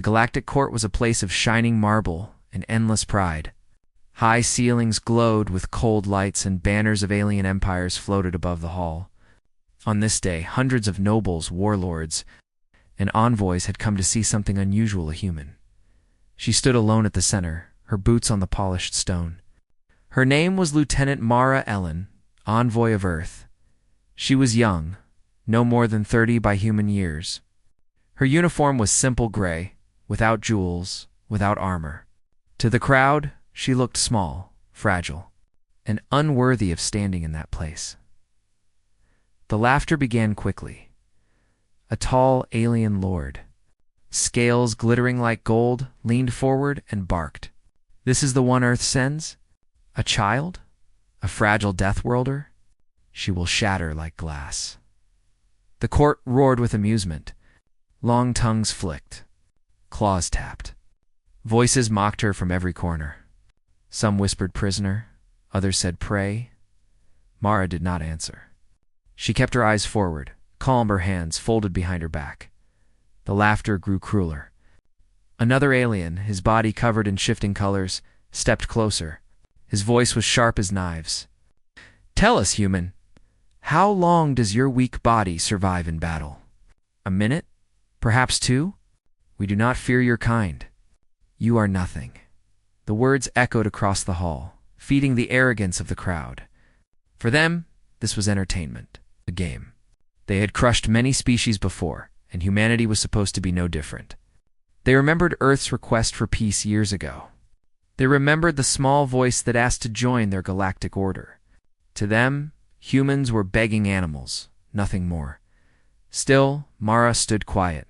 The Galactic Court was a place of shining marble and endless pride. High ceilings glowed with cold lights, and banners of alien empires floated above the hall. On this day, hundreds of nobles, warlords, and envoys had come to see something unusual a human. She stood alone at the center, her boots on the polished stone. Her name was Lieutenant Mara Elen, envoy of Earth. She was young, no more than 30 by human years. Her uniform was simple gray, without jewels, without armor. To the crowd, she looked small, fragile, and unworthy of standing in that place. The laughter began quickly. A tall alien lord, scales glittering like gold, leaned forward and barked. "This is the one Earth sends? A child? A fragile Deathworlder? She will shatter like glass." The court roared with amusement. Long tongues flicked. Claws tapped. Voices mocked her from every corner. Some whispered prisoner, others said pray. Mara did not answer. She kept her eyes forward, calm, her hands folded behind her back. The laughter grew crueler. Another alien, his body covered in shifting colors, stepped closer. His voice was sharp as knives. "Tell us, human, how long does your weak body survive in battle? A minute? Perhaps 2? We do not fear your kind. You are nothing." The words echoed across the hall, feeding the arrogance of the crowd. For them, this was entertainment, a game. They had crushed many species before, and humanity was supposed to be no different. They remembered Earth's request for peace years ago. They remembered the small voice that asked to join their galactic order. To them, humans were begging animals, nothing more. Still, Mara stood quiet.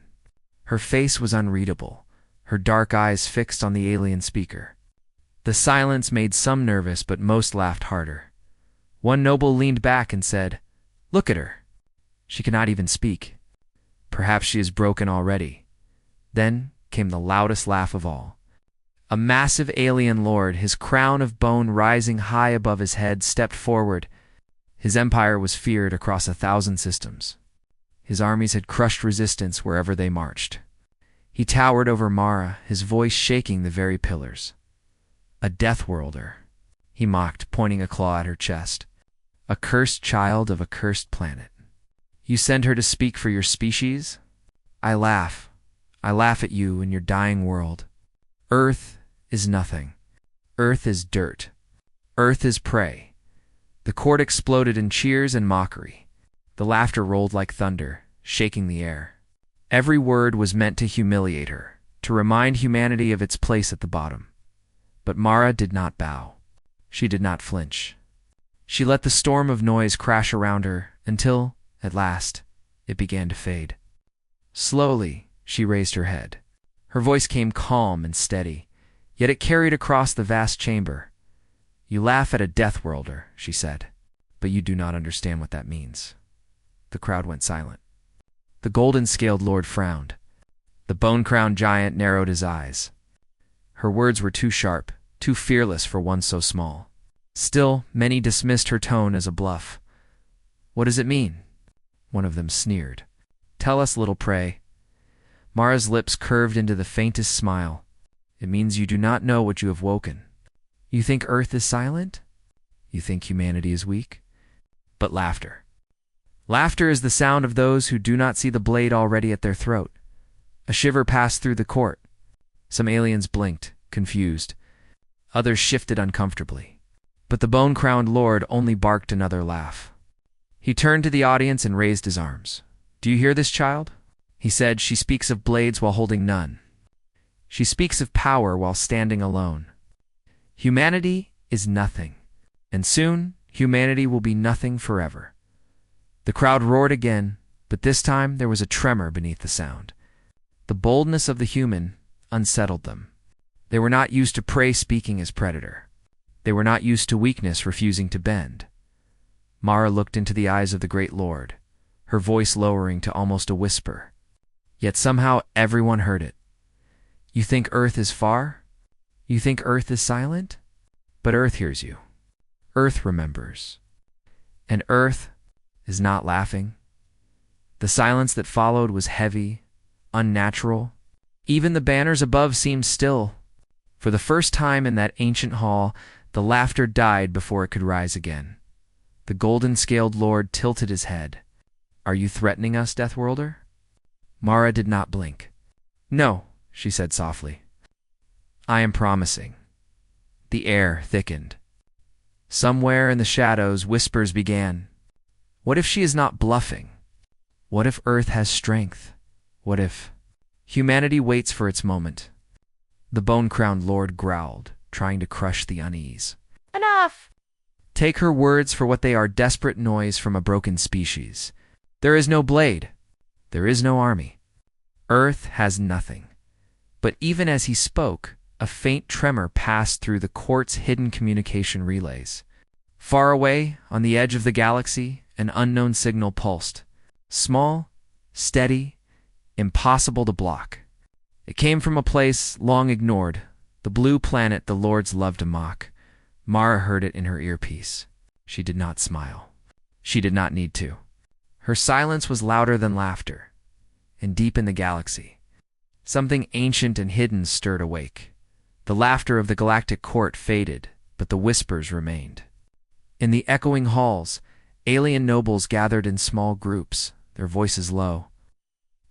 Her face was unreadable, her dark eyes fixed on the alien speaker. The silence made some nervous, but most laughed harder. One noble leaned back and said, "Look at her. She cannot even speak. Perhaps she is broken already." Then came the loudest laugh of all. A massive alien lord, his crown of bone rising high above his head, stepped forward. His empire was feared across 1,000 systems. His armies had crushed resistance wherever they marched. He towered over Mara, his voice shaking the very pillars. "A Deathworlder," he mocked, pointing a claw at her chest. "A cursed child of a cursed planet. You send her to speak for your species? I laugh. I laugh at you and your dying world. Earth is nothing. Earth is dirt. Earth is prey." The court exploded in cheers and mockery. The laughter rolled like thunder, shaking the air. Every word was meant to humiliate her, to remind humanity of its place at the bottom. But Mara did not bow. She did not flinch. She let the storm of noise crash around her until, at last, it began to fade. Slowly, she raised her head. Her voice came calm and steady, yet it carried across the vast chamber. "You laugh at a Deathworlder," she said, "but you do not understand what that means." The crowd went silent. The golden-scaled lord frowned. The bone-crowned giant narrowed his eyes. Her words were too sharp, too fearless for one so small. Still, many dismissed her tone as a bluff. "What does it mean?" One of them sneered. "Tell us, little prey." Mara's lips curved into the faintest smile. "It means you do not know what you have woken. You think Earth is silent? You think humanity is weak? But laughter. Laughter is the sound of those who do not see the blade already at their throat." A shiver passed through the court. Some aliens blinked, confused. Others shifted uncomfortably. But the bone-crowned lord only barked another laugh. He turned to the audience and raised his arms. "Do you hear this, child?" He said, "She speaks of blades while holding none. She speaks of power while standing alone. Humanity is nothing, and soon humanity will be nothing forever." The crowd roared again, but this time there was a tremor beneath the sound. The boldness of the human unsettled them. They were not used to prey speaking as predator. They were not used to weakness refusing to bend. Mara looked into the eyes of the great lord, her voice lowering to almost a whisper. Yet somehow everyone heard it. "You think Earth is far? You think Earth is silent? But Earth hears you. Earth remembers. And Earth is not laughing." The silence that followed was heavy, unnatural. Even the banners above seemed still. For the first time in that ancient hall, the laughter died before it could rise again. The golden-scaled lord tilted his head. "Are you threatening us, Deathworlder?" Mara did not blink. "No," she said softly. "I am promising." The air thickened. Somewhere in the shadows, whispers began. What if she is not bluffing? What if Earth has strength? What if humanity waits for its moment? The bone-crowned lord growled, trying to crush the unease. Enough! Take her words for what they are, desperate noise from a broken species. There is no blade. There is no army. Earth has nothing. But even as he spoke, a faint tremor passed through the court's hidden communication relays. Far away, on the edge of the galaxy, an unknown signal pulsed. Small, steady, impossible to block. It came from a place long ignored, the blue planet the lords loved to mock. Mara heard it in her earpiece. She did not smile. She did not need to. Her silence was louder than laughter. And deep in the galaxy, something ancient and hidden stirred awake. The laughter of the Galactic Court faded, but the whispers remained. In the echoing halls, alien nobles gathered in small groups, their voices low,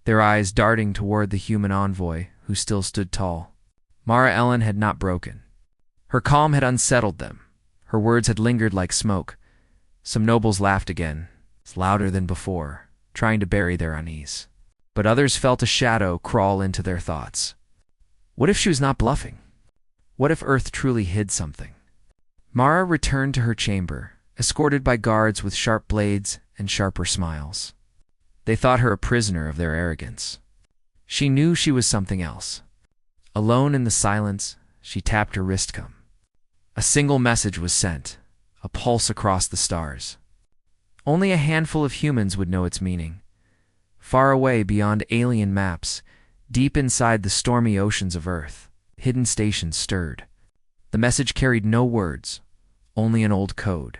their eyes darting toward the human envoy, who still stood tall. Mara Elen had not broken. Her calm had unsettled them. Her words had lingered like smoke. Some nobles laughed again, louder than before, trying to bury their unease. But others felt a shadow crawl into their thoughts. What if she was not bluffing? What if Earth truly hid something? Mara returned to her chamber, escorted by guards with sharp blades and sharper smiles. They thought her a prisoner of their arrogance. She knew she was something else. Alone in the silence, she tapped her wristcom. A single message was sent, a pulse across the stars. Only a handful of humans would know its meaning. Far away beyond alien maps, deep inside the stormy oceans of Earth, hidden stations stirred. The message carried no words, only an old code.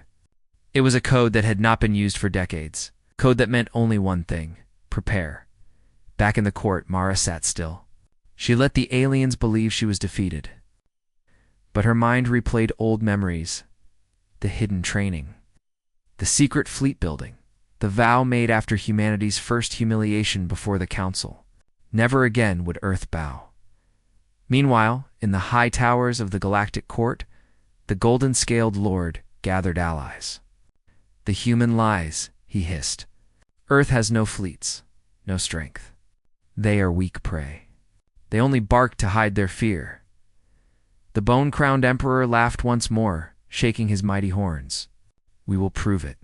It was a code that had not been used for decades, code that meant only one thing: prepare. Back in the court, Mara sat still. She let the aliens believe she was defeated. But her mind replayed old memories, the hidden training, the secret fleet building, the vow made after humanity's first humiliation before the Council. Never again would Earth bow. Meanwhile, in the high towers of the Galactic Court, the golden-scaled lord gathered allies. "The human lies," he hissed. "Earth has no fleets, no strength. They are weak prey. They only bark to hide their fear." The bone-crowned emperor laughed once more, shaking his mighty horns. "We will prove it.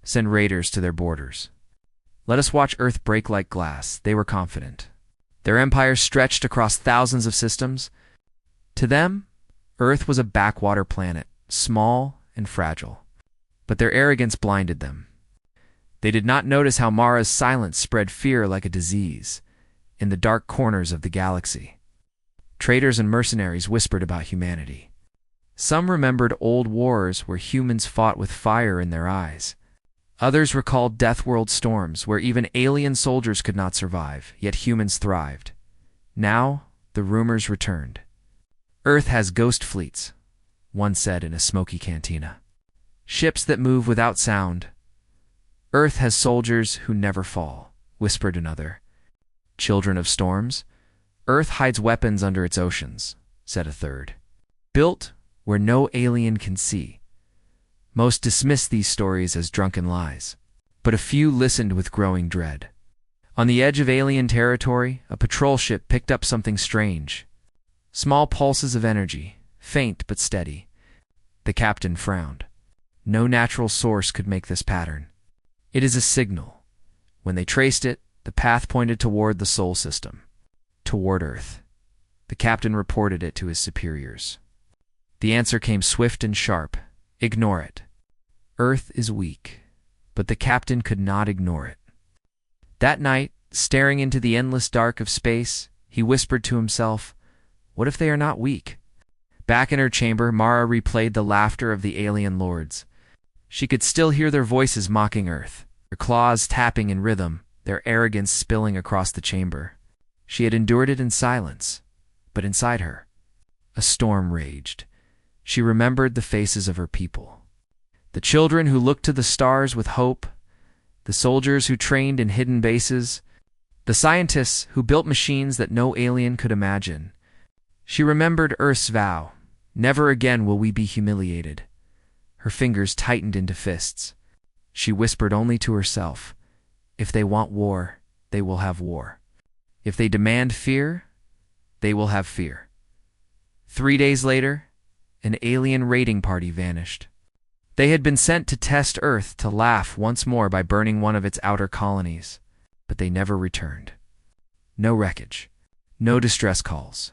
Send raiders to their borders. Let us watch Earth break like glass." They were confident. Their empire stretched across thousands of systems. To them, Earth was a backwater planet, small and fragile. But their arrogance blinded them. They did not notice how Mara's silence spread fear like a disease in the dark corners of the galaxy. Traitors and mercenaries whispered about humanity. Some remembered old wars where humans fought with fire in their eyes. Others recalled Deathworld storms where even alien soldiers could not survive, yet humans thrived. Now, the rumors returned. "Earth has ghost fleets," one said in a smoky cantina. "Ships that move without sound." "Earth has soldiers who never fall," whispered another. "Children of storms?" "Earth hides weapons under its oceans," said a third. "Built where no alien can see." Most dismissed these stories as drunken lies, but a few listened with growing dread. On the edge of alien territory, a patrol ship picked up something strange. Small pulses of energy, faint but steady. The captain frowned. No natural source could make this pattern. "It is a signal." When they traced it, the path pointed toward the Sol system, toward Earth. The captain reported it to his superiors. The answer came swift and sharp: "Ignore it. Earth is weak." But the captain could not ignore it. That night, staring into the endless dark of space, he whispered to himself, "What if they are not weak?" Back in her chamber, Mara replayed the laughter of the alien lords. She could still hear their voices mocking Earth, their claws tapping in rhythm, their arrogance spilling across the chamber. She had endured it in silence, but inside her, a storm raged. She remembered the faces of her people. The children who looked to the stars with hope, the soldiers who trained in hidden bases, the scientists who built machines that no alien could imagine. She remembered Earth's vow, never again will we be humiliated. Her fingers tightened into fists. She whispered only to herself, if they want war, they will have war. If they demand fear, they will have fear. 3 days later, an alien raiding party vanished. They had been sent to test Earth to laugh once more by burning one of its outer colonies, but they never returned. No wreckage, no distress calls,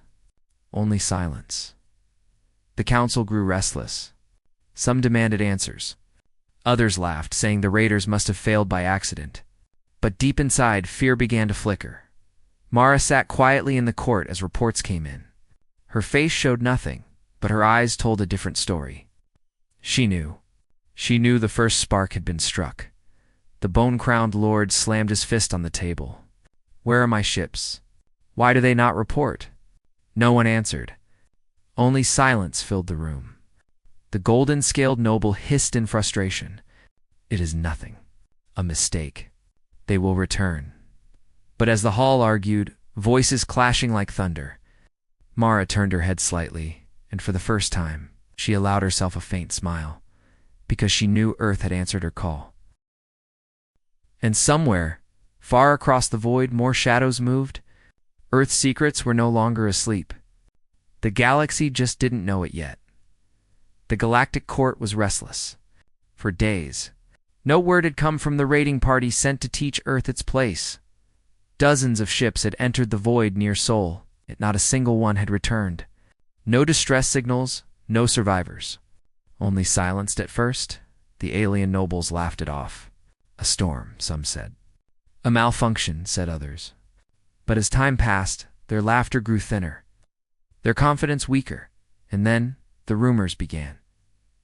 only silence. The council grew restless. Some demanded answers. Others laughed, saying the raiders must have failed by accident. But deep inside, fear began to flicker. Mara sat quietly in the court as reports came in. Her face showed nothing, but her eyes told a different story. She knew. She knew the first spark had been struck. The bone-crowned lord slammed his fist on the table. Where are my ships? Why do they not report? No one answered. Only silence filled the room. The golden-scaled noble hissed in frustration. It is nothing. A mistake. They will return. But as the hall argued, voices clashing like thunder, Mara turned her head slightly, and for the first time, she allowed herself a faint smile, because she knew Earth had answered her call. And somewhere, far across the void, more shadows moved. Earth's secrets were no longer asleep. The galaxy just didn't know it yet. The Galactic Court was restless. For days, no word had come from the raiding party sent to teach Earth its place. Dozens of ships had entered the void near Sol, yet not a single one had returned. No distress signals, no survivors. Only silenced at first, the alien nobles laughed it off. A storm, some said. A malfunction, said others. But as time passed, their laughter grew thinner, their confidence weaker, and then the rumors began.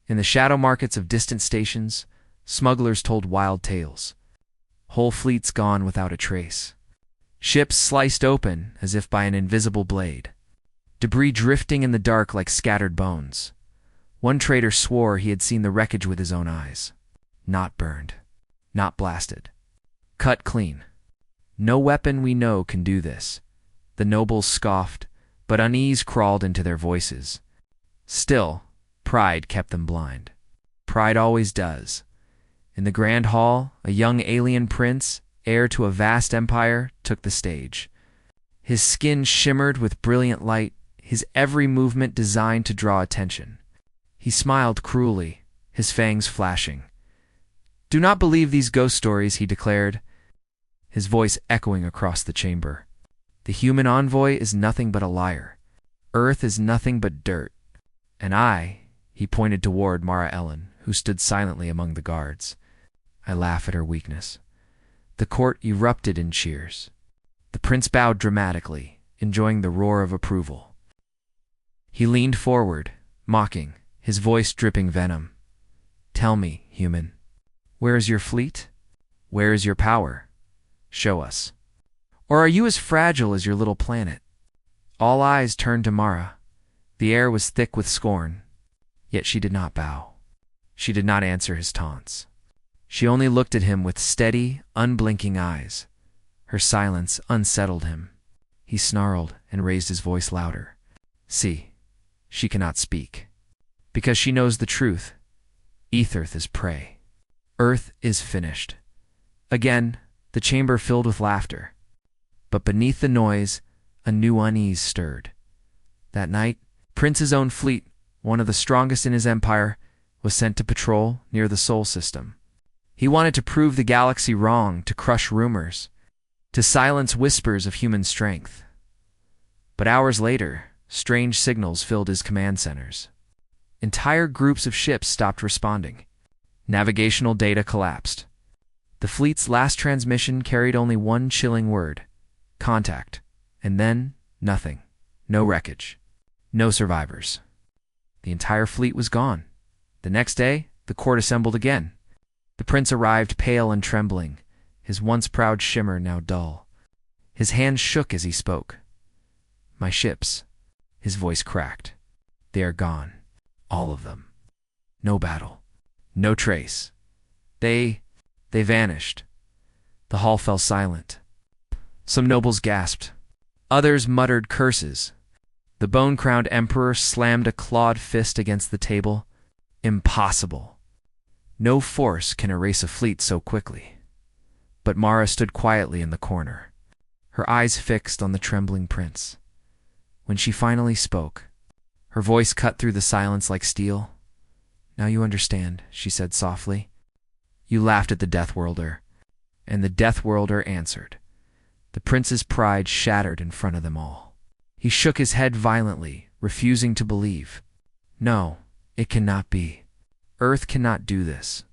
In the shadow markets of distant stations, smugglers told wild tales. Whole fleets gone without a trace. Ships sliced open as if by an invisible blade. Debris drifting in the dark like scattered bones. One trader swore he had seen the wreckage with his own eyes. Not burned. Not blasted. Cut clean. No weapon we know can do this. The nobles scoffed, but unease crawled into their voices. Still, pride kept them blind. Pride always does. In the grand hall, a young alien prince, heir to a vast empire, took the stage. His skin shimmered with brilliant light, his every movement designed to draw attention. He smiled cruelly, his fangs flashing. "Do not believe these ghost stories," he declared, his voice echoing across the chamber. "The human envoy is nothing but a liar. Earth is nothing but dirt. And he pointed toward Mara Elen, who stood silently among the guards. I laugh at her weakness." The court erupted in cheers. The prince bowed dramatically, enjoying the roar of approval. He leaned forward, mocking, his voice dripping venom. "Tell me, human, where is your fleet? Where is your power? Show us. Or are you as fragile as your little planet?" All eyes turned to Mara. The air was thick with scorn, yet she did not bow. She did not answer his taunts. She only looked at him with steady, unblinking eyes. Her silence unsettled him. He snarled and raised his voice louder. "See, she cannot speak. Because she knows the truth. Etherth is prey. Earth is finished." Again, the chamber filled with laughter. But beneath the noise, a new unease stirred. That night, Prince's own fleet, one of the strongest in his empire, was sent to patrol near the Sol system. He wanted to prove the galaxy wrong, to crush rumors, to silence whispers of human strength. But hours later, strange signals filled his command centers. Entire groups of ships stopped responding. Navigational data collapsed. The fleet's last transmission carried only one chilling word: contact. And then, nothing. No wreckage. No survivors. The entire fleet was gone. The next day, the court assembled again. The prince arrived pale and trembling, his once proud shimmer now dull. His hand shook as he spoke. My ships, his voice cracked. They are gone. All of them. No battle. No trace. They vanished. The hall fell silent. Some nobles gasped. Others muttered curses. The bone-crowned emperor slammed a clawed fist against the table. Impossible. No force can erase a fleet so quickly. But Mara stood quietly in the corner, her eyes fixed on the trembling prince. When she finally spoke, her voice cut through the silence like steel. Now you understand, she said softly. You laughed at the Deathworlder, and the Deathworlder answered. The prince's pride shattered in front of them all. He shook his head violently, refusing to believe. No, it cannot be. Earth cannot do this.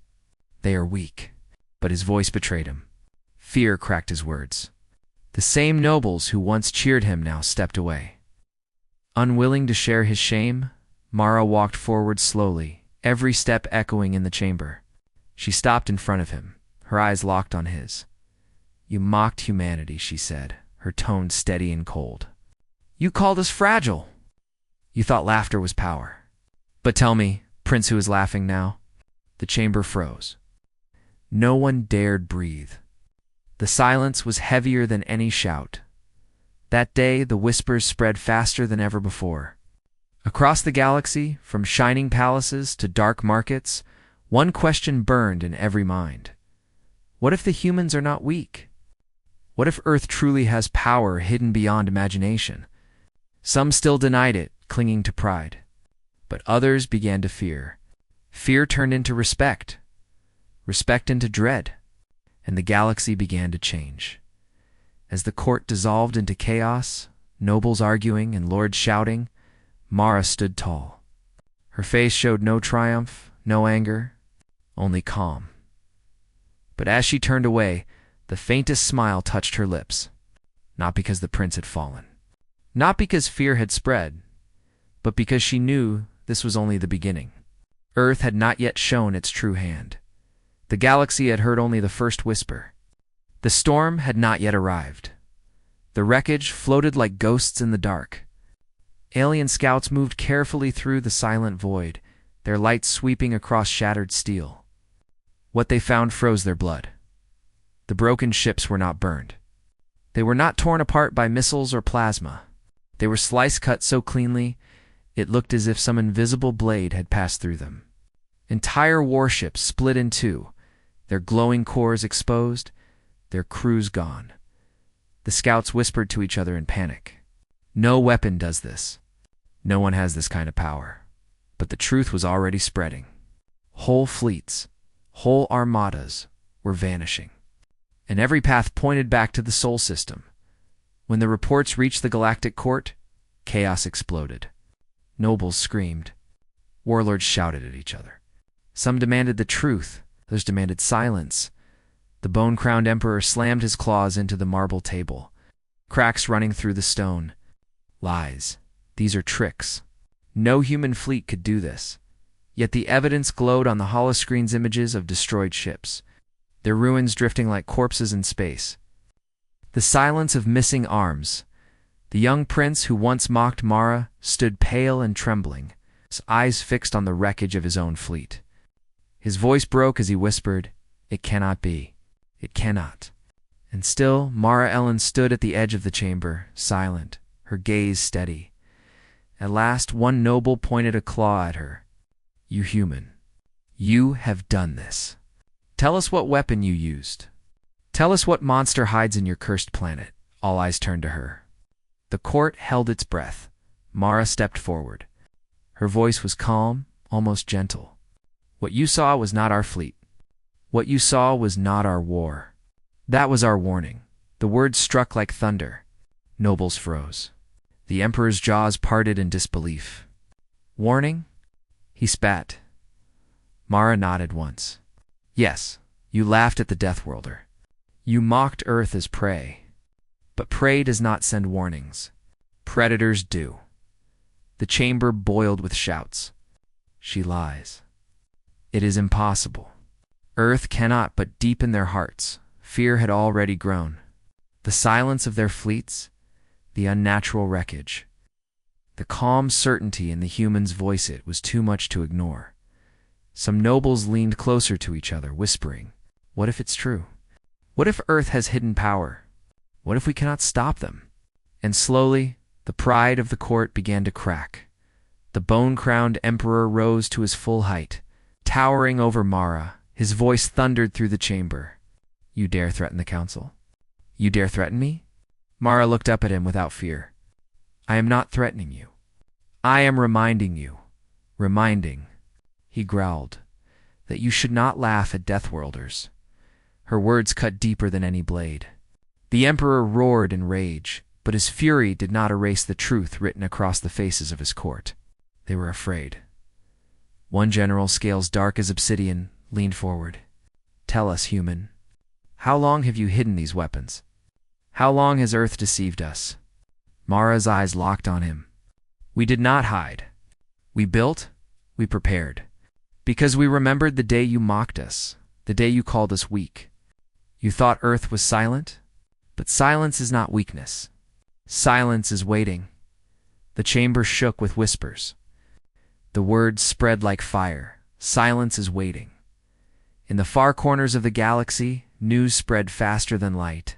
They are weak. But his voice betrayed him. Fear cracked his words. The same nobles who once cheered him now stepped away. Unwilling to share his shame, Mara walked forward slowly, every step echoing in the chamber. She stopped in front of him, her eyes locked on his. You mocked humanity, she said, her tone steady and cold. You called us fragile. You thought laughter was power. But tell me, Prince who is laughing now. The chamber froze. No one dared breathe. The silence was heavier than any shout. That day, the whispers spread faster than ever before. Across the galaxy, from shining palaces to dark markets, one question burned in every mind. What if the humans are not weak? What if Earth truly has power hidden beyond imagination? Some still denied it, clinging to pride. But others began to fear. Fear turned into respect. Respect into dread. And the galaxy began to change. As the court dissolved into chaos, nobles arguing and lords shouting, Mara stood tall. Her face showed no triumph, no anger, only calm. But as she turned away, the faintest smile touched her lips. Not because the prince had fallen. Not because fear had spread, but because she knew this was only the beginning. Earth had not yet shown its true hand. The galaxy had heard only the first whisper. The storm had not yet arrived. The wreckage floated like ghosts in the dark. Alien scouts moved carefully through the silent void, their lights sweeping across shattered steel. What they found froze their blood. The broken ships were not burned. They were not torn apart by missiles or plasma. They were slice-cut so cleanly, it looked as if some invisible blade had passed through them. Entire warships split in two, their glowing cores exposed, their crews gone. The scouts whispered to each other in panic. No weapon does this. No one has this kind of power. But the truth was already spreading. Whole fleets, whole armadas were vanishing. And every path pointed back to the Sol system. When the reports reached the Galactic Court, chaos exploded. Nobles screamed. Warlords shouted at each other. Some demanded the truth, others demanded silence. The bone-crowned emperor slammed his claws into the marble table, cracks running through the stone. Lies. These are tricks. No human fleet could do this. Yet the evidence glowed on the holoscreen's images of destroyed ships, their ruins drifting like corpses in space. The silence of missing arms. The young prince who once mocked Mara stood pale and trembling, his eyes fixed on the wreckage of his own fleet. His voice broke as he whispered, "It cannot be. It cannot." And still, Mara Elen stood at the edge of the chamber, silent, her gaze steady. At last, one noble pointed a claw at her. "You human, you have done this. Tell us what weapon you used. Tell us what monster hides in your cursed planet." All eyes turned to her. The court held its breath. Mara stepped forward. Her voice was calm, almost gentle. "What you saw was not our fleet. What you saw was not our war. That was our warning." The words struck like thunder. Nobles froze. The emperor's jaws parted in disbelief. "Warning?" He spat. Mara nodded once. "Yes, you laughed at the Deathworlder. You mocked Earth as prey. But prey does not send warnings. Predators do." The chamber boiled with shouts. "She lies. It is impossible." Earth cannot, but deep in their hearts, fear had already grown. The silence of their fleets, the unnatural wreckage. The calm certainty in the human's voice, it was too much to ignore. Some nobles leaned closer to each other, whispering, "What if it's true? What if Earth has hidden power? What if we cannot stop them?" And slowly, the pride of the court began to crack. The bone-crowned emperor rose to his full height. Towering over Mara, his voice thundered through the chamber. "You dare threaten the council? You dare threaten me?" Mara looked up at him without fear. "I am not threatening you. I am reminding you, he growled, "that you should not laugh at Deathworlders." Her words cut deeper than any blade. The emperor roared in rage, but his fury did not erase the truth written across the faces of his court. They were afraid. One general, scales dark as obsidian, leaned forward. "Tell us, human, how long have you hidden these weapons? How long has Earth deceived us?" Mara's eyes locked on him. "We did not hide. We built, we prepared. Because we remembered the day you mocked us, the day you called us weak. You thought Earth was silent? But silence is not weakness. Silence is waiting." The chamber shook with whispers. The words spread like fire. Silence is waiting. In the far corners of the galaxy, news spread faster than light.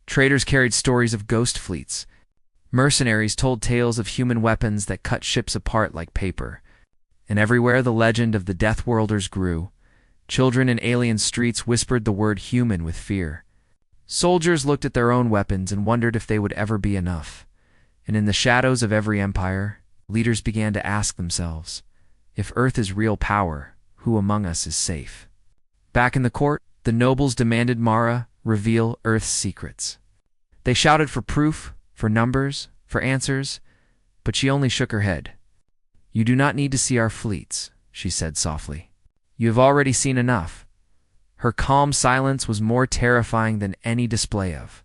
Traders carried stories of ghost fleets. Mercenaries told tales of human weapons that cut ships apart like paper. And everywhere the legend of the Deathworlders grew. Children in alien streets whispered the word human with fear. Soldiers looked at their own weapons and wondered if they would ever be enough. And in the shadows of every empire, leaders began to ask themselves, if Earth is real power, who among us is safe? Back in the court, the nobles demanded Mara reveal Earth's secrets. They shouted for proof, for numbers, for answers, but she only shook her head. "You do not need to see our fleets," she said softly. "You have already seen enough." Her calm silence was more terrifying than any display of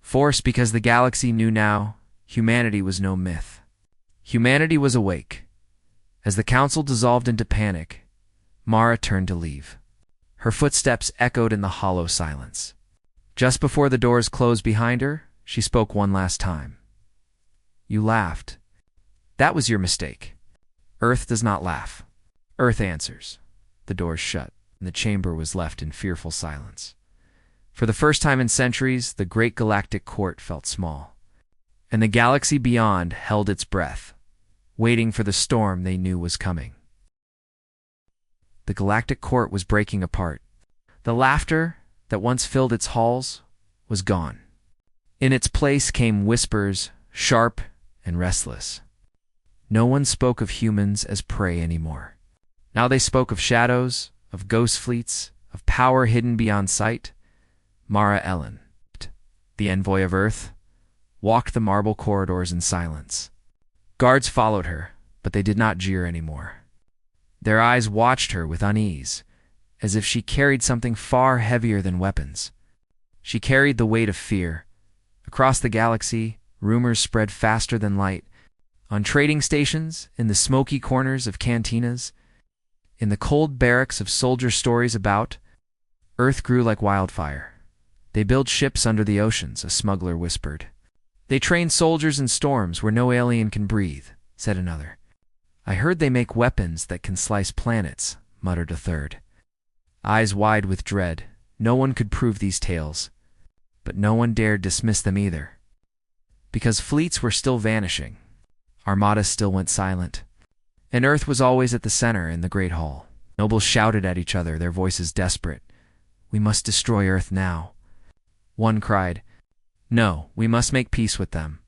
force, because the galaxy knew now humanity was no myth. Humanity was awake. As the council dissolved into panic, Mara turned to leave. Her footsteps echoed in the hollow silence. Just before the doors closed behind her, she spoke one last time. "You laughed. That was your mistake. Earth does not laugh. Earth answers." The doors shut, and the chamber was left in fearful silence. For the first time in centuries, the great Galactic Court felt small. And the galaxy beyond held its breath, waiting for the storm they knew was coming. The Galactic Court was breaking apart. The laughter that once filled its halls was gone. In its place came whispers, sharp and restless. No one spoke of humans as prey anymore. Now they spoke of shadows, of ghost fleets, of power hidden beyond sight. Mara Elen, the envoy of Earth, walked the marble corridors in silence. Guards followed her, but they did not jeer anymore. Their eyes watched her with unease, as if she carried something far heavier than weapons. She carried the weight of fear. Across the galaxy, rumors spread faster than light. On trading stations, in the smoky corners of cantinas, in the cold barracks of soldier stories about, Earth grew like wildfire. "They build ships under the oceans," a smuggler whispered. "They train soldiers in storms where no alien can breathe," said another. "I heard they make weapons that can slice planets," muttered a third. Eyes wide with dread, no one could prove these tales, but no one dared dismiss them either. Because fleets were still vanishing, armadas still went silent, and Earth was always at the center in the Great Hall. Nobles shouted at each other, their voices desperate. "We must destroy Earth now." One cried. "No, we must make peace with them,"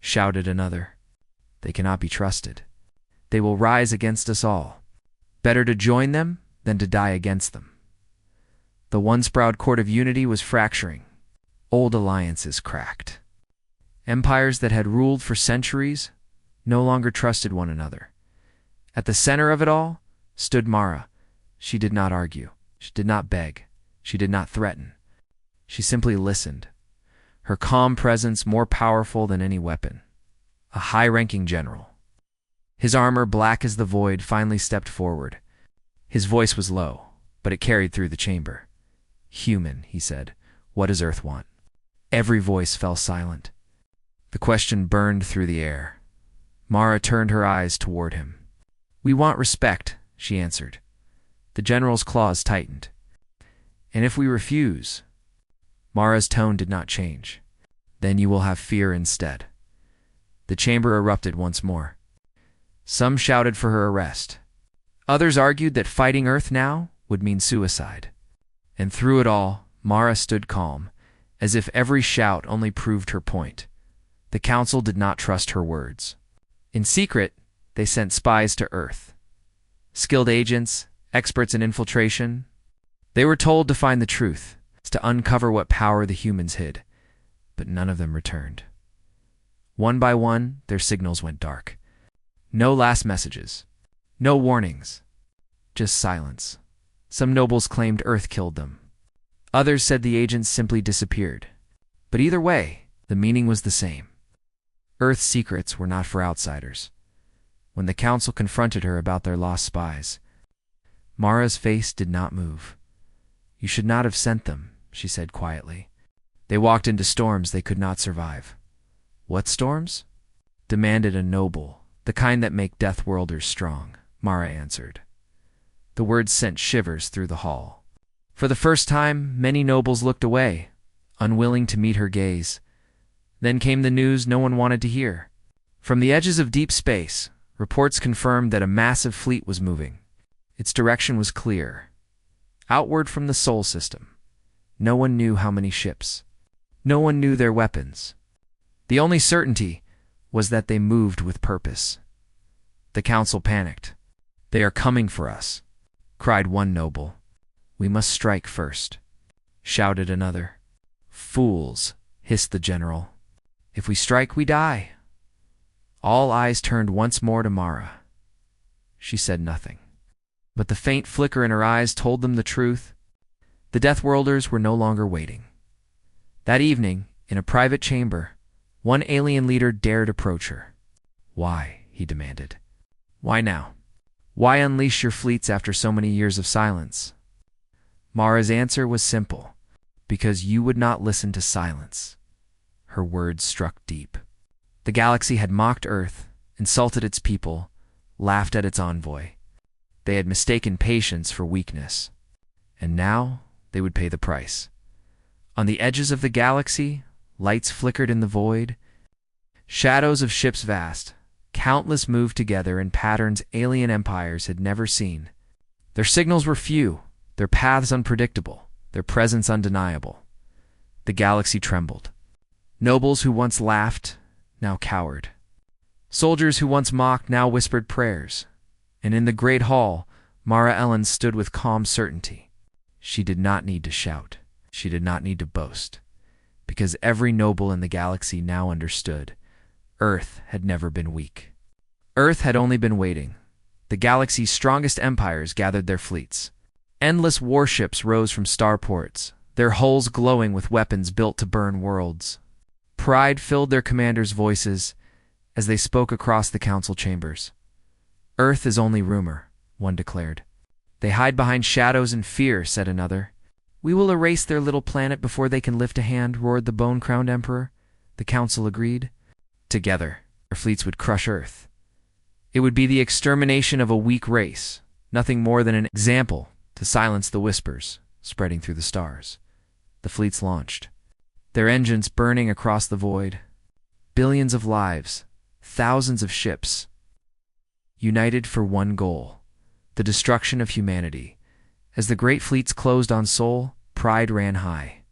shouted another. "They cannot be trusted. They will rise against us all. Better to join them than to die against them." The once proud court of unity was fracturing. Old alliances cracked. Empires that had ruled for centuries no longer trusted one another. At the center of it all stood Mara. She did not argue. She did not beg. She did not threaten. She simply listened. Her calm presence more powerful than any weapon. A high-ranking general. His armor black as the void finally stepped forward. His voice was low, but it carried through the chamber. "Human," he said, "what does Earth want?" Every voice fell silent. The question burned through the air. Mara turned her eyes toward him. "We want respect," she answered. The general's claws tightened. "And if we refuse?" Mara's tone did not change. "Then you will have fear instead." The chamber erupted once more. Some shouted for her arrest. Others argued that fighting Earth now would mean suicide. And through it all, Mara stood calm, as if every shout only proved her point. The council did not trust her words. In secret, they sent spies to Earth. Skilled agents, experts in infiltration. They were told to find the truth, to uncover what power the humans hid. But none of them returned. One by one, their signals went dark. No last messages. No warnings. Just silence. Some nobles claimed Earth killed them. Others said the agents simply disappeared. But either way, the meaning was the same. Earth's secrets were not for outsiders. When the council confronted her about their lost spies, Mara's face did not move. "You should not have sent them," she said quietly. "They walked into storms they could not survive." "What storms?" demanded a noble, the kind that make Deathworlders strong, Mara answered. The words sent shivers through the hall. For the first time, many nobles looked away, unwilling to meet her gaze. Then came the news no one wanted to hear. From the edges of deep space, reports confirmed that a massive fleet was moving. Its direction was clear. Outward from the Sol system. No one knew how many ships. No one knew their weapons. The only certainty was that they moved with purpose. The council panicked. "They are coming for us," cried one noble. "We must strike first," shouted another. "Fools," hissed the general. "If we strike, we die." All eyes turned once more to Mara. She said nothing. But the faint flicker in her eyes told them the truth. The Deathworlders were no longer waiting. That evening, in a private chamber, one alien leader dared approach her. "Why?" he demanded. "Why now? Why unleash your fleets after so many years of silence?" Mara's answer was simple. "Because you would not listen to silence." Her words struck deep. The galaxy had mocked Earth, insulted its people, laughed at its envoy. They had mistaken patience for weakness. And now they would pay the price. On the edges of the galaxy, lights flickered in the void. Shadows of ships vast, countless moved together in patterns alien empires had never seen. Their signals were few, their paths unpredictable, their presence undeniable. The galaxy trembled. Nobles who once laughed, now cowered. Soldiers who once mocked now whispered prayers. And in the great hall, Mara Elen stood with calm certainty. She did not need to shout. She did not need to boast. Because every noble in the galaxy now understood. Earth had never been weak. Earth had only been waiting. The galaxy's strongest empires gathered their fleets. Endless warships rose from starports, their hulls glowing with weapons built to burn worlds. Pride filled their commanders' voices as they spoke across the council chambers. "Earth is only rumor," one declared. "They hide behind shadows and fear," said another. "We will erase their little planet before they can lift a hand," roared the bone-crowned emperor. The council agreed. Together, their fleets would crush Earth. It would be the extermination of a weak race, nothing more than an example to silence the whispers spreading through the stars. The fleets launched, their engines burning across the void. Billions of lives, thousands of ships, united for one goal, the destruction of humanity. As the great fleets closed on Sol, pride ran high.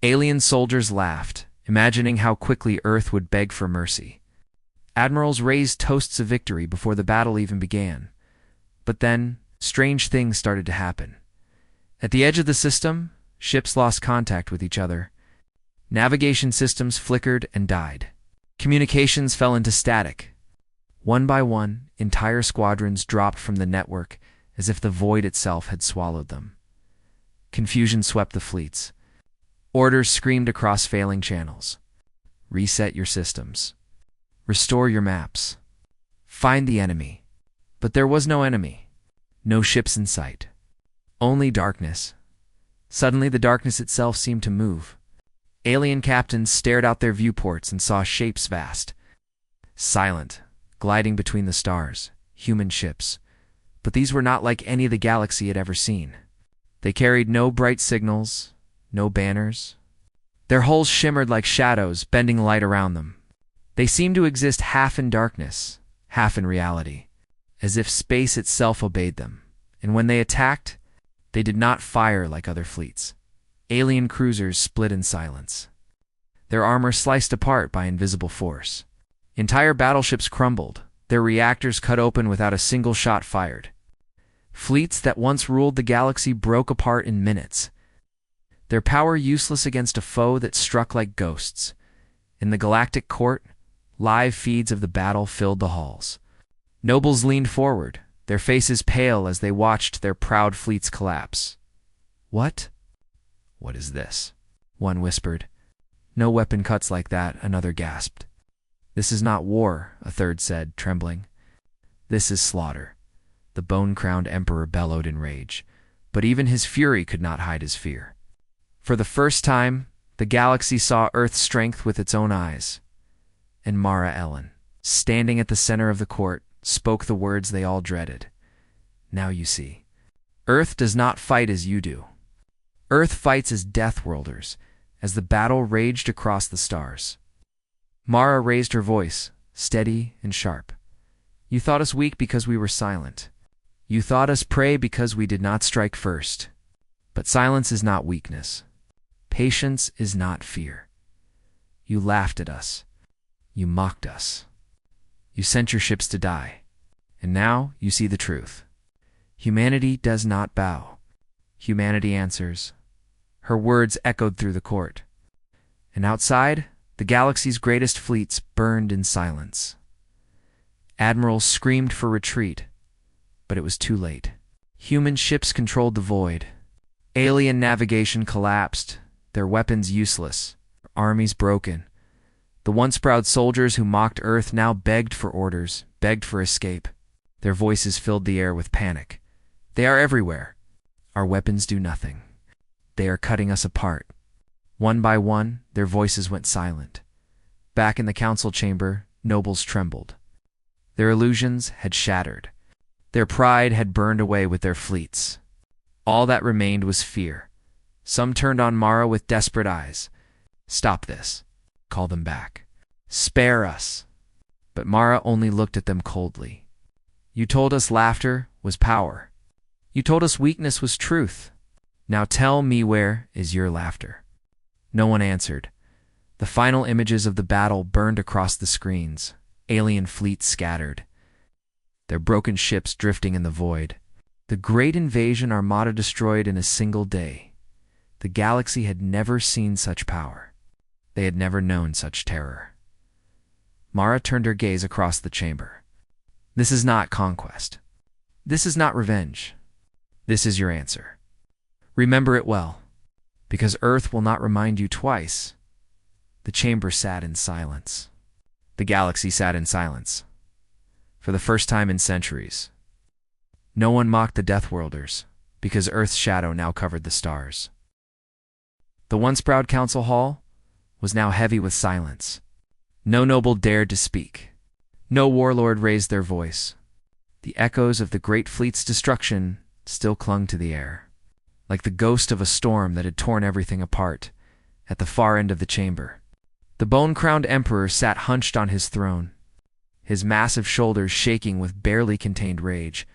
Alien soldiers laughed, imagining how quickly Earth would beg for mercy. Admirals raised toasts of victory before the battle even began. But then, strange things started to happen. At the edge of the system, ships lost contact with each other. Navigation systems flickered and died. Communications fell into static. One by one, entire squadrons dropped from the network as if the void itself had swallowed them. Confusion swept the fleets. Orders screamed across failing channels. Reset your systems. Restore your maps. Find the enemy. But there was no enemy. No ships in sight. Only darkness. Suddenly the darkness itself seemed to move. Alien captains stared out their viewports and saw shapes vast, silent, gliding between the stars, human ships. But these were not like any the galaxy had ever seen. They carried no bright signals, no banners. Their hulls shimmered like shadows, bending light around them. They seemed to exist half in darkness, half in reality, as if space itself obeyed them. And when they attacked, they did not fire like other fleets. Alien cruisers split in silence, their armor sliced apart by invisible force. Entire battleships crumbled, their reactors cut open without a single shot fired. Fleets that once ruled the galaxy broke apart in minutes, their power useless against a foe that struck like ghosts. In the Galactic Court, live feeds of the battle filled the halls. Nobles leaned forward, their faces pale as they watched their proud fleets collapse. "What? What is this?" one whispered. "No weapon cuts like that," another gasped. "This is not war," a third said, trembling. "This is slaughter." The bone-crowned emperor bellowed in rage, but even his fury could not hide his fear. For the first time, the galaxy saw Earth's strength with its own eyes. And Mara Elen, standing at the center of the court, spoke the words they all dreaded. "Now you see. Earth does not fight as you do. Earth fights as Deathworlders," as the battle raged across the stars. Mara raised her voice, steady and sharp. "You thought us weak because we were silent. You thought us prey because we did not strike first. But silence is not weakness. Patience is not fear. You laughed at us. You mocked us. You sent your ships to die. And now you see the truth. Humanity does not bow. Humanity answers." Her words echoed through the court. And outside, the galaxy's greatest fleets burned in silence. Admirals screamed for retreat, but it was too late. Human ships controlled the void. Alien navigation collapsed, their weapons useless, armies broken. The once proud soldiers who mocked Earth now begged for orders, begged for escape. Their voices filled the air with panic. "They are everywhere. Our weapons do nothing. They are cutting us apart." One by one, their voices went silent. Back in the council chamber, nobles trembled. Their illusions had shattered. Their pride had burned away with their fleets. All that remained was fear. Some turned on Mara with desperate eyes. "Stop this. Call them back. Spare us." But Mara only looked at them coldly. "You told us laughter was power. You told us weakness was truth. Now tell me, where is your laughter?" No one answered. The final images of the battle burned across the screens. Alien fleets scattered, their broken ships drifting in the void. The great invasion armada destroyed in a single day. The galaxy had never seen such power. They had never known such terror. Mara turned her gaze across the chamber. "This is not conquest. This is not revenge. This is your answer. Remember it well, because Earth will not remind you twice." The chamber sat in silence. The galaxy sat in silence. For the first time in centuries. No one mocked the Deathworlders, because Earth's shadow now covered the stars. The once proud council hall was now heavy with silence. No noble dared to speak. No warlord raised their voice. The echoes of the great fleet's destruction still clung to the air, like the ghost of a storm that had torn everything apart. At the far end of the chamber, the bone-crowned emperor sat hunched on his throne, his massive shoulders shaking with barely contained rage.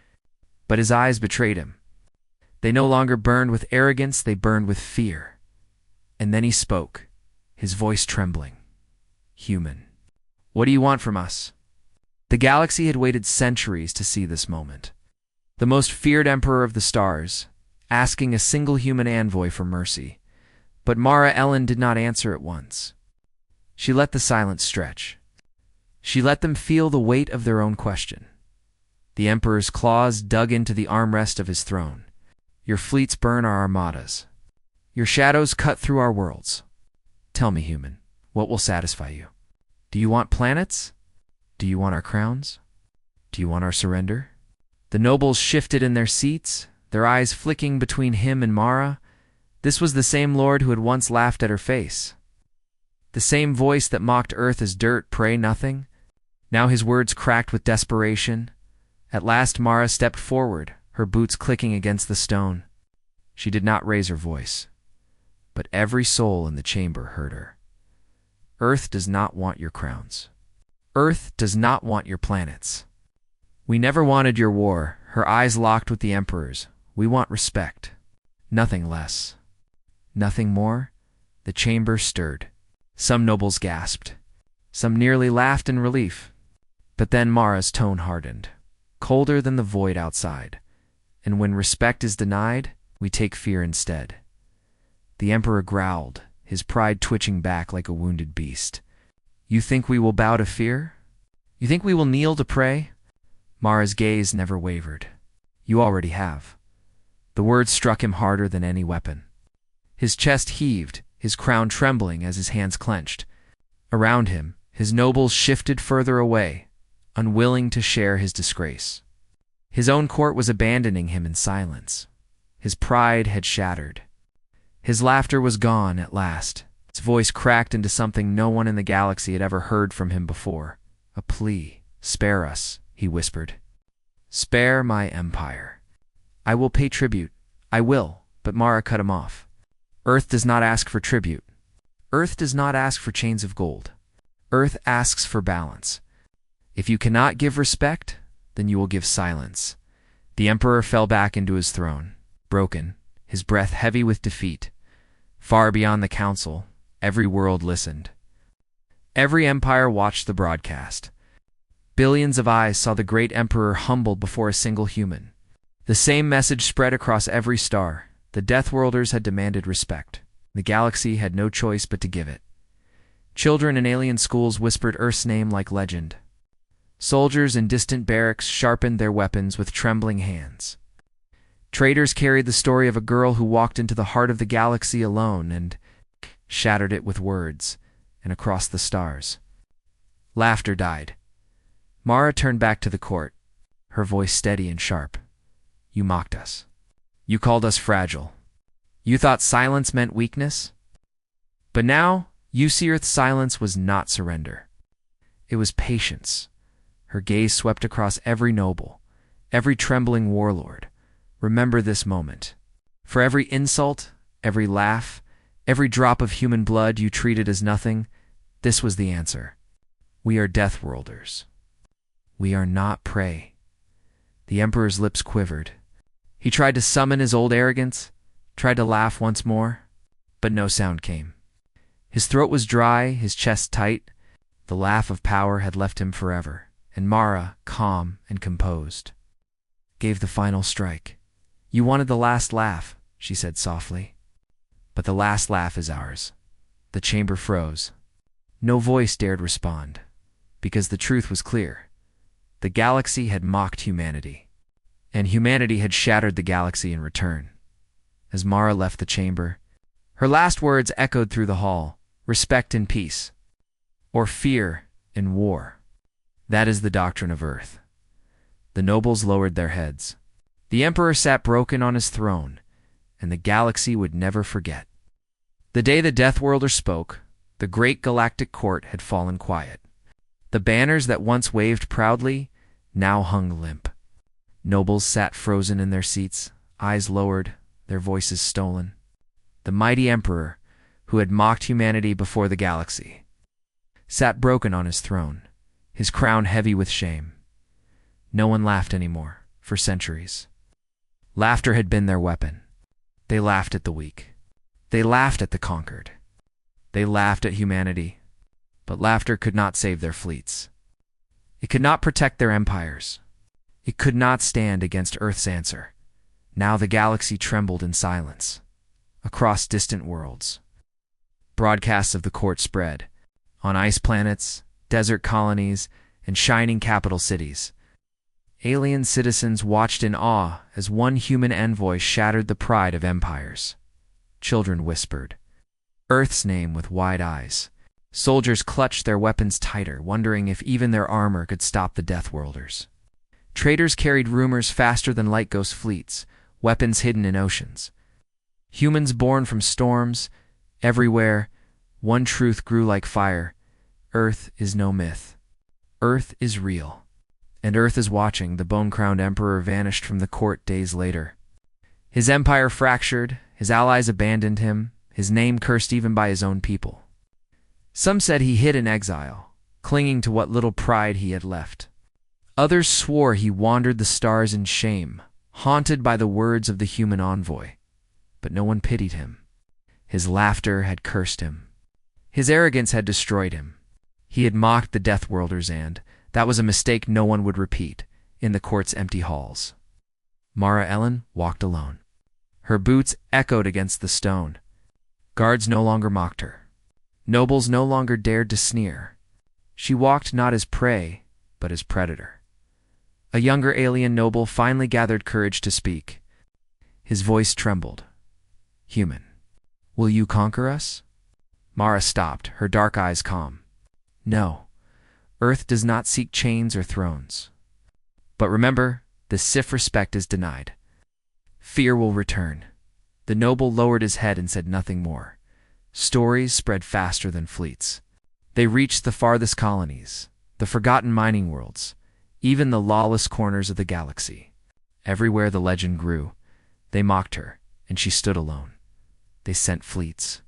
But his eyes betrayed him. They no longer burned with arrogance, they burned with fear. And then he spoke, his voice trembling. "Human, what do you want from us?" The galaxy had waited centuries to see this moment. The most feared emperor of the stars, asking a single human envoy for mercy. But Mara Elen did not answer at once. She let the silence stretch. She let them feel the weight of their own question. The emperor's claws dug into the armrest of his throne. "Your fleets burn our armadas. Your shadows cut through our worlds. Tell me, human, what will satisfy you? Do you want planets? Do you want our crowns? Do you want our surrender?" The nobles shifted in their seats, their eyes flicking between him and Mara. This was the same lord who had once laughed at her face, The same voice that mocked Earth as dirt, pray nothing? Now his words cracked with desperation. At last Mara stepped forward, her boots clicking against the stone. She did not raise her voice, but every soul in the chamber heard her. Earth does not want your crowns. Earth does not want your planets. We never wanted your war, her eyes locked with the Emperor's. We want respect. Nothing less. Nothing more? The chamber stirred. Some nobles gasped. Some nearly laughed in relief. But then Mara's tone hardened, colder than the void outside. And when respect is denied, we take fear instead. The Emperor growled, his pride twitching back like a wounded beast. You think we will bow to fear? You think we will kneel to pray? Mara's gaze never wavered. You already have. The words struck him harder than any weapon. His chest heaved, his crown trembling as his hands clenched. Around him, his nobles shifted further away, unwilling to share his disgrace. His own court was abandoning him in silence. His pride had shattered. His laughter was gone at last. His voice cracked into something no one in the galaxy had ever heard from him before. A plea. Spare us, he whispered. Spare my empire. I will pay tribute. I will, but Mara cut him off. Earth does not ask for tribute. Earth does not ask for chains of gold. Earth asks for balance. If you cannot give respect, then you will give silence. The Emperor fell back into his throne, broken, his breath heavy with defeat. Far beyond the council, every world listened. Every empire watched the broadcast. Billions of eyes saw the great Emperor humbled before a single human. The same message spread across every star. The Deathworlders had demanded respect. The galaxy had no choice but to give it. Children in alien schools whispered Earth's name like legend. Soldiers in distant barracks sharpened their weapons with trembling hands. Traders carried the story of a girl who walked into the heart of the galaxy alone and shattered it with words and across the stars. Laughter died. Mara turned back to the court, her voice steady and sharp. You mocked us. You called us fragile. You thought silence meant weakness? But now, you see Earth's silence was not surrender. It was patience. Her gaze swept across every noble, every trembling warlord. Remember this moment. For every insult, every laugh, every drop of human blood you treated as nothing, this was the answer. We are Deathworlders. We are not prey. The Emperor's lips quivered. He tried to summon his old arrogance, tried to laugh once more, but no sound came. His throat was dry, his chest tight. The laugh of power had left him forever, and Mara, calm and composed, gave the final strike. You wanted the last laugh, she said softly. But the last laugh is ours. The chamber froze. No voice dared respond, because the truth was clear. The galaxy had mocked humanity. And humanity had shattered the galaxy in return. As Mara left the chamber, her last words echoed through the hall, respect in peace, or fear in war. That is the doctrine of Earth. The nobles lowered their heads. The Emperor sat broken on his throne, and the galaxy would never forget. The day the Deathworlder spoke, the great Galactic Court had fallen quiet. The banners that once waved proudly now hung limp. Nobles sat frozen in their seats, eyes lowered, their voices stolen. The mighty Emperor, who had mocked humanity before the galaxy, sat broken on his throne, his crown heavy with shame. No one laughed anymore, for centuries. Laughter had been their weapon. They laughed at the weak. They laughed at the conquered. They laughed at humanity, but laughter could not save their fleets. It could not protect their empires. It could not stand against Earth's answer. Now the galaxy trembled in silence. Across distant worlds, broadcasts of the court spread. On ice planets, desert colonies, and shining capital cities, alien citizens watched in awe as one human envoy shattered the pride of empires. Children whispered Earth's name with wide eyes. Soldiers clutched their weapons tighter, wondering if even their armor could stop the Deathworlders. Traders carried rumors faster than light ghost fleets, weapons hidden in oceans. Humans born from storms, everywhere, One truth grew like fire. Earth is no myth. Earth is real. And Earth is watching. The bone-crowned emperor vanished from the court days later. His empire fractured, his allies abandoned him, his name cursed even by his own people. Some said he hid in exile, clinging to what little pride he had left. Others swore he wandered the stars in shame, haunted by the words of the human envoy. But no one pitied him. His laughter had cursed him. His arrogance had destroyed him. He had mocked the Deathworlders, and that was a mistake no one would repeat in the court's empty halls. Mara Elen walked alone. Her boots echoed against the stone. Guards no longer mocked her. Nobles no longer dared to sneer. She walked not as prey, but as predator. A younger alien noble finally gathered courage to speak. His voice trembled. "Human, will you conquer us?" Mara stopped, her dark eyes calm. "No, Earth does not seek chains or thrones. But remember, the Sif respect is denied. Fear will return." The noble lowered his head and said nothing more. Stories spread faster than fleets. They reached the farthest colonies, the forgotten mining worlds, even the lawless corners of the galaxy. Everywhere the legend grew. They mocked her, and she stood alone. They sent fleets,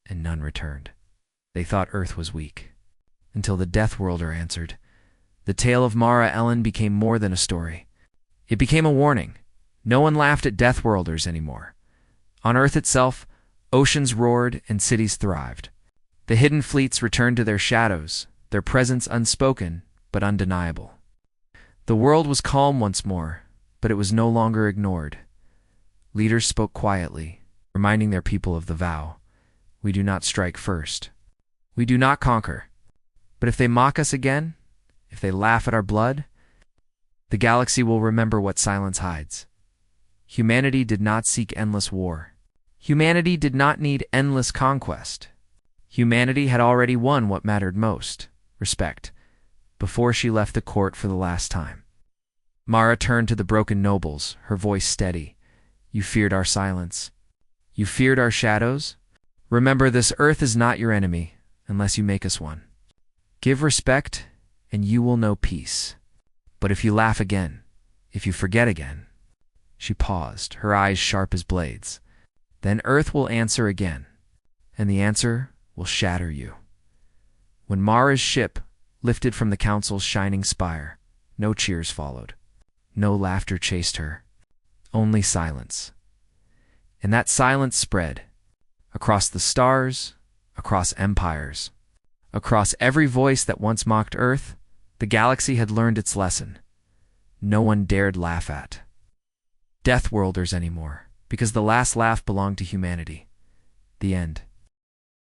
and none returned. They thought Earth was weak, until the Deathworlder answered. The tale of Mara Elen became more than a story. It became a warning. No one laughed at Deathworlders anymore. On Earth itself, oceans roared and cities thrived. The hidden fleets returned to their shadows, their presence unspoken but undeniable. The world was calm once more, but it was no longer ignored. Leaders spoke quietly, reminding their people of the vow. We do not strike first. We do not conquer. But if they mock us again, if they laugh at our blood, the galaxy will remember what silence hides. Humanity did not seek endless war. Humanity did not need endless conquest. Humanity had already won what mattered most, respect, before she left the court for the last time. Mara turned to the broken nobles, her voice steady. You feared our silence. You feared our shadows? Remember, this Earth is not your enemy, unless you make us one. Give respect, and you will know peace. But if you laugh again, if you forget again— She paused, her eyes sharp as blades. Then Earth will answer again, and the answer will shatter you. When Mara's ship lifted from the council's shining spire, no cheers followed. No laughter chased her. Only silence. And that silence spread across the stars, across empires, across every voice that once mocked Earth. The galaxy had learned its lesson. No one dared laugh at Deathworlders anymore, because the last laugh belonged to humanity. The end.